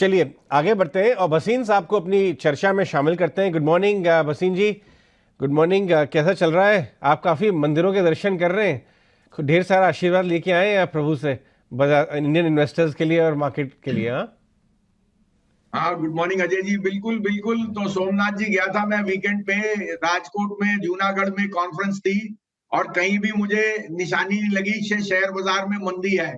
चलिए आगे बढ़ते हैं और भसीन साहब को अपनी चर्चा में शामिल करते हैं। Good morning Bhasin ji. Good morning. कैसा चल रहा है? आप काफ़ी मंदिरों के दर्शन कर रहे हैं, ढेर सारा आशीर्वाद लेके आए हैं प्रभु से बाजार इंडियन इन्वेस्टर्स के लिए और मार्केट के लिए। हाँ हाँ, गुड मॉर्निंग अजय जी। बिल्कुल बिल्कुल। तो सोमनाथ जी गया था मैं वीकेंड पे। राजकोट में, जूनागढ़ में कॉन्फ्रेंस थी और कहीं भी मुझे निशानी नहीं लगी शेयर बाजार में मंदी है।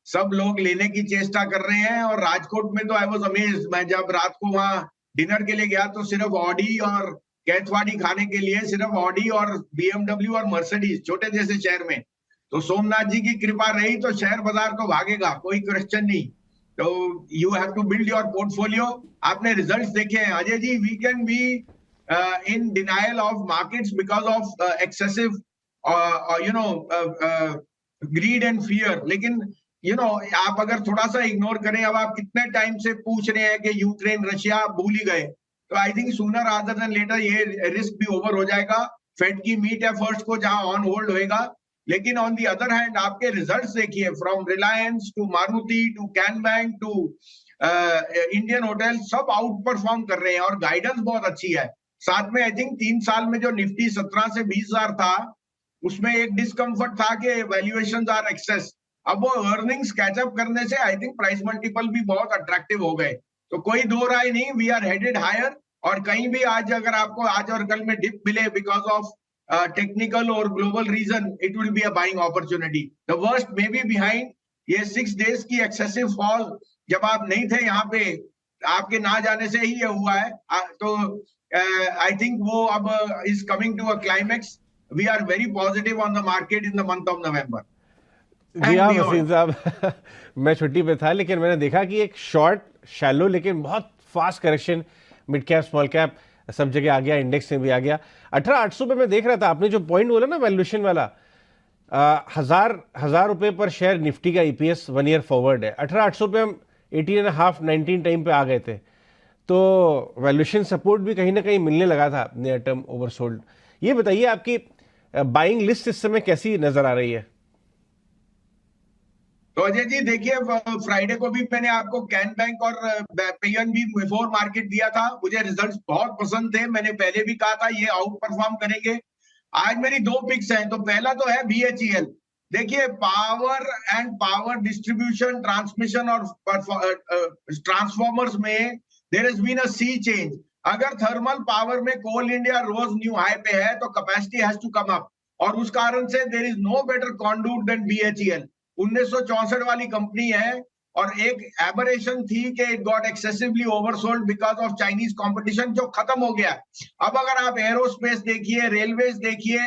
सब लोग लेने की चेष्टा कर रहे हैं और राजकोट में तो आई वाज अमेज्ड। मैं जब रात को वहां डिनर के लिए गया तो सिर्फ ऑडी और कैथवाड़ी खाने के लिए सिर्फ ऑडी और बीएमडब्ल्यू और मर्सिडीज, छोटे जैसे शहर में। तो सोमनाथ जी की कृपा रही तो शेयर बाजार तो भागेगा, कोई क्वेश्चन नहीं। तो you have to build your portfolio. आपने रिजल्ट्स देखे हैं Ajay ji. We can be in denial of markets because of excessive greed and fear, लेकिन आप अगर थोड़ा सा इग्नोर करें, अब आप कितने टाइम से पूछ रहे हैं कि यूक्रेन रशिया, आप भूल ही गए। तो I think sooner rather than later ये रिस्क भी ओवर हो जाएगा। फेड की मीट एफर्ट्स को जहां ऑन होल्ड होएगा। लेकिन ऑन दी अदर हैंड आपके रिजल्ट्स देखिए, from Reliance to Maruti to Can Bank to Indian hotel, सब आउट परफॉर्म कर रहे हैं और गाइडेंस बहुत अच्छी है। साथ में आई थिंक 3 साल में जो निफ्टी 17 से 20,000 था, उसमें एक डिस्कम्फर्ट था कि वैल्यूएशंस आर एक्सेस। अब वो अर्निंग्स कैचअप करने से आई थिंक प्राइस मल्टीपल भी बहुत अट्रैक्टिव हो गए। तो कोई दो राय नहीं, वी आर हेडेड हायर। और कहीं भी आज अगर आपको आज और कल में डिप मिले बिकॉज ऑफ टेक्निकल और global reason, it will be a buying opportunity. The worst may be behind. ये 6 डेज की एक्सेसिव फॉल, जब आप नहीं थे यहाँ पे, आपके ना जाने से ही ये हुआ है। तो आई थिंक वो अब is coming to a climax. We are very positive on the market in the month of November जी। एंड हाँ वसीम बियॉन्ड। साहब मैं छुट्टी पे था लेकिन मैंने देखा कि एक शॉर्ट शैलो लेकिन बहुत fast correction, mid cap small cap सब जगह आ गया, इंडेक्स में भी आ गया। 18,800 पे मैं देख रहा था, आपने जो पॉइंट बोला ना वैल्यूएशन वाला, हजार रुपए पर शेयर निफ्टी का ईपीएस 1 ईयर फॉरवर्ड है। 18,800 पे हम 18.5 19 टाइम पे आ गए थे, तो वैल्यूएशन सपोर्ट भी कहीं ना कहीं मिलने लगा था नियर टर्म ओवरसोल्ड। ये बताइए आपकी बाइंग लिस्ट इस समय कैसी नजर आ रही है? तो अजय जी देखिए, फ्राइडे को भी मैंने आपको कैन बैंक और पीएनबी बिफोर मार्केट दिया था। मुझे रिजल्ट्स बहुत पसंद थे, मैंने पहले भी कहा था ये आउट परफॉर्म करेंगे। आज मेरी 2 पिक्स हैं। तो पहला तो है बीएचईएल। देखिए, power and power distribution, transmission और ट्रांसफॉर्मर्स में there has been a sea change. अगर थर्मल पावर में कोल इंडिया रोज न्यू हाई पे है तो capacity has to come up, और उस कारण से there is no better conduit than BHEL. 1964 वाली कंपनी है और एक एबरेशन थी कि it got excessively oversold because of Chinese competition, जो खत्म हो गया। अब अगर आप एरोस्पेस देखिए, रेलवेज देखिए,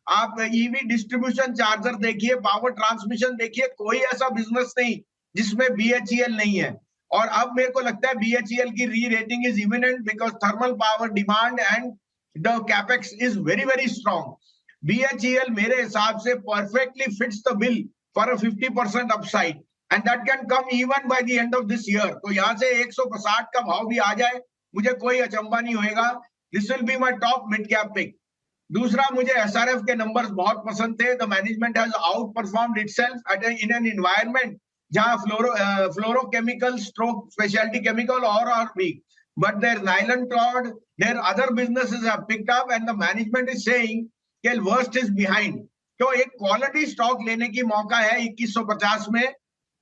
आप ईवी डिस्ट्रीब्यूशन चार्जर देखिए, पावर ट्रांसमिशन देखिए, कोई ऐसा बिजनेस नहीं जिसमें बीएचईएल नहीं है। और अब मेरे को लगता है बीएचईएल की re rating is imminent because thermal power demand and the capex is very very strong. BHEL मेरे हिसाब से perfectly fits the bill for a 50% upside and that can come even by the end of this year। तो यहाँ से 160 का भाव भी आ जाए, मुझे कोई अचंबा नहीं होएगा। This will be my top mid cap pick. दूसरा, मुझे एसआरएफ के नंबर्स बहुत पसंद थे। The management has outperformed itself at in an environment जहां फ्लोरोकेमिकल स्ट्रोक स्पेशलिटी केमिकल और वीक, बट देयर नाइलन टॉड, their other businesses have picked up and the management is saying कि worst is behind. तो एक quality stock लेने की मौका है 2150 में।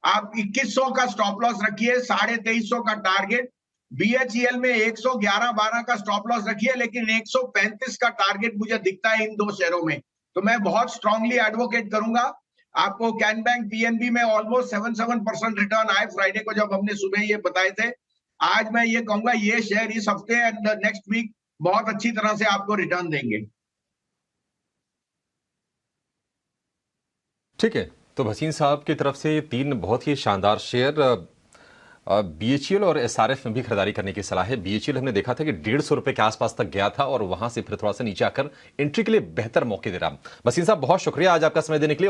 आप 2100 का स्टॉप लॉस रखिए, 2350 का टारगेट। बीएचईएल में 111-12 का स्टॉप लॉस रखिए, लेकिन 135 का टारगेट मुझे दिखता है इन 2 शेयरों में। तो मैं बहुत स्ट्रांगली एडवोकेट करूंगा आपको। कैन बैंक, पीएनबी में ऑलमोस्ट 7% रिटर्न आए फ्राइडे को जब हमने सुबह ये बताए थे। आज मैं ये कहूंगा ये शेयर इस हफ्ते एंड नेक्स्ट वीक बहुत अच्छी तरह से आपको रिटर्न देंगे। ठीक है, तो भसीन साहब की तरफ से 3 बहुत ही शानदार शेयर बीएचईएल और एसआरएफ में भी खरीदारी करने की सलाह है। बीएचईएल हमने देखा था कि 150 रुपए के आसपास तक गया था और वहां से फिर थोड़ा सा नीचे आकर एंट्री के लिए बेहतर मौके दे रहा। भसीन साहब बहुत शुक्रिया आज आपका समय देने के लिए। और